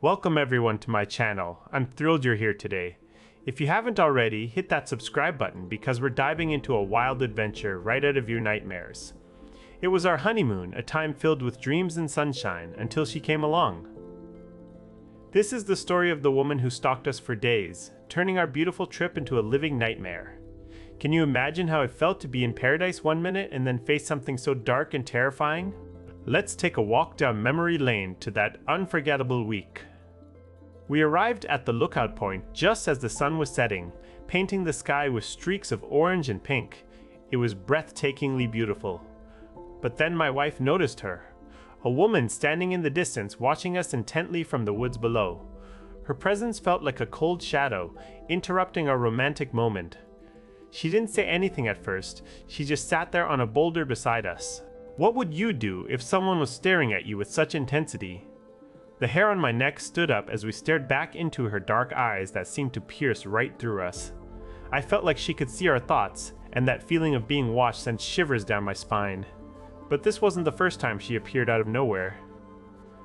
Welcome everyone to my channel. I'm thrilled you're here today. If you haven't already, hit that subscribe button because we're diving into a wild adventure right out of your nightmares. It was our honeymoon, a time filled with dreams and sunshine, until she came along. This is the story of the woman who stalked us for days, turning our beautiful trip into a living nightmare. Can you imagine how it felt to be in paradise one minute and then face something so dark and terrifying? Let's take a walk down memory lane to that unforgettable week. We arrived at the lookout point just as the sun was setting, painting the sky with streaks of orange and pink. It was breathtakingly beautiful. But then my wife noticed her, a woman standing in the distance watching us intently from the woods below. Her presence felt like a cold shadow, interrupting our romantic moment. She didn't say anything at first, she just sat there on a boulder beside us. What would you do if someone was staring at you with such intensity? The hair on my neck stood up as we stared back into her dark eyes that seemed to pierce right through us. I felt like she could see our thoughts, and that feeling of being watched sent shivers down my spine. But this wasn't the first time she appeared out of nowhere.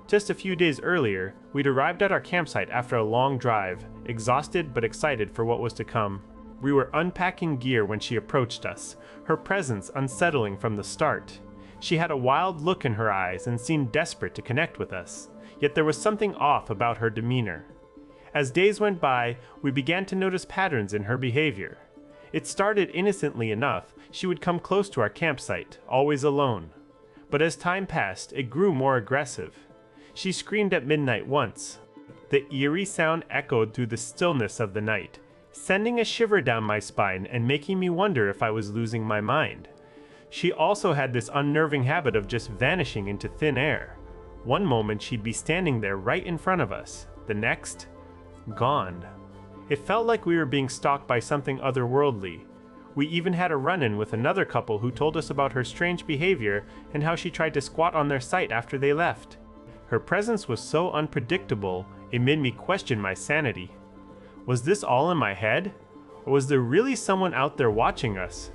Just a few days earlier, we'd arrived at our campsite after a long drive, exhausted but excited for what was to come. We were unpacking gear when she approached us, her presence unsettling from the start. She had a wild look in her eyes and seemed desperate to connect with us, yet there was something off about her demeanor. As days went by, we began to notice patterns in her behavior. It started innocently enough. She would come close to our campsite, always alone. But as time passed, it grew more aggressive. She screamed at midnight once. The eerie sound echoed through the stillness of the night, sending a shiver down my spine and making me wonder if I was losing my mind. She also had this unnerving habit of just vanishing into thin air. One moment she'd be standing there right in front of us, the next, gone. It felt like we were being stalked by something otherworldly. We even had a run-in with another couple who told us about her strange behavior and how she tried to squat on their site after they left. Her presence was so unpredictable, it made me question my sanity. Was this all in my head? Or was there really someone out there watching us?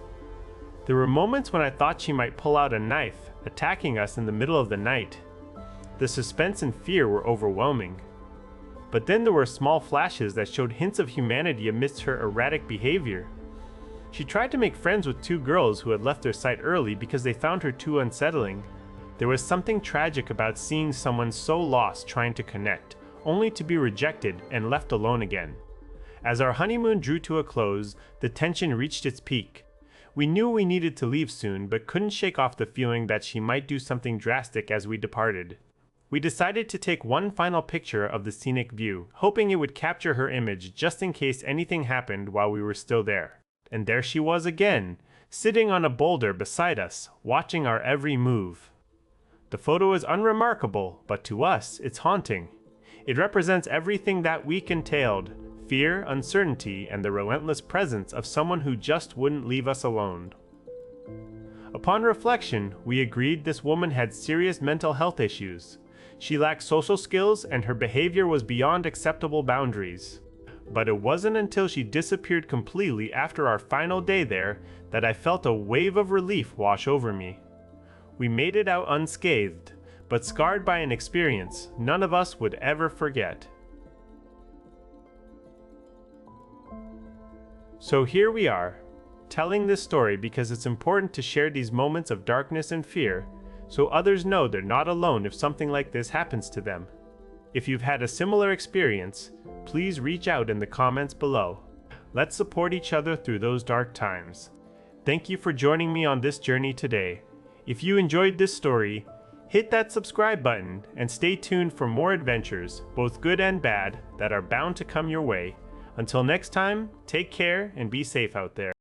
There were moments when I thought she might pull out a knife, attacking us in the middle of the night. The suspense and fear were overwhelming. But then there were small flashes that showed hints of humanity amidst her erratic behavior. She tried to make friends with two girls who had left their site early because they found her too unsettling. There was something tragic about seeing someone so lost trying to connect, only to be rejected and left alone again. As our honeymoon drew to a close, the tension reached its peak. We knew we needed to leave soon, but couldn't shake off the feeling that she might do something drastic as we departed. We decided to take one final picture of the scenic view, hoping it would capture her image just in case anything happened while we were still there. And there she was again, sitting on a boulder beside us, watching our every move. The photo is unremarkable, but to us, it's haunting. It represents everything that week entailed: fear, uncertainty, and the relentless presence of someone who just wouldn't leave us alone. Upon reflection, we agreed this woman had serious mental health issues. She lacked social skills and her behavior was beyond acceptable boundaries. But it wasn't until she disappeared completely after our final day there that I felt a wave of relief wash over me. We made it out unscathed, but scarred by an experience none of us would ever forget. So here we are, telling this story because it's important to share these moments of darkness and fear, so others know they're not alone if something like this happens to them. If you've had a similar experience, please reach out in the comments below. Let's support each other through those dark times. Thank you for joining me on this journey today. If you enjoyed this story, hit that subscribe button and stay tuned for more adventures, both good and bad, that are bound to come your way. Until next time, take care and be safe out there.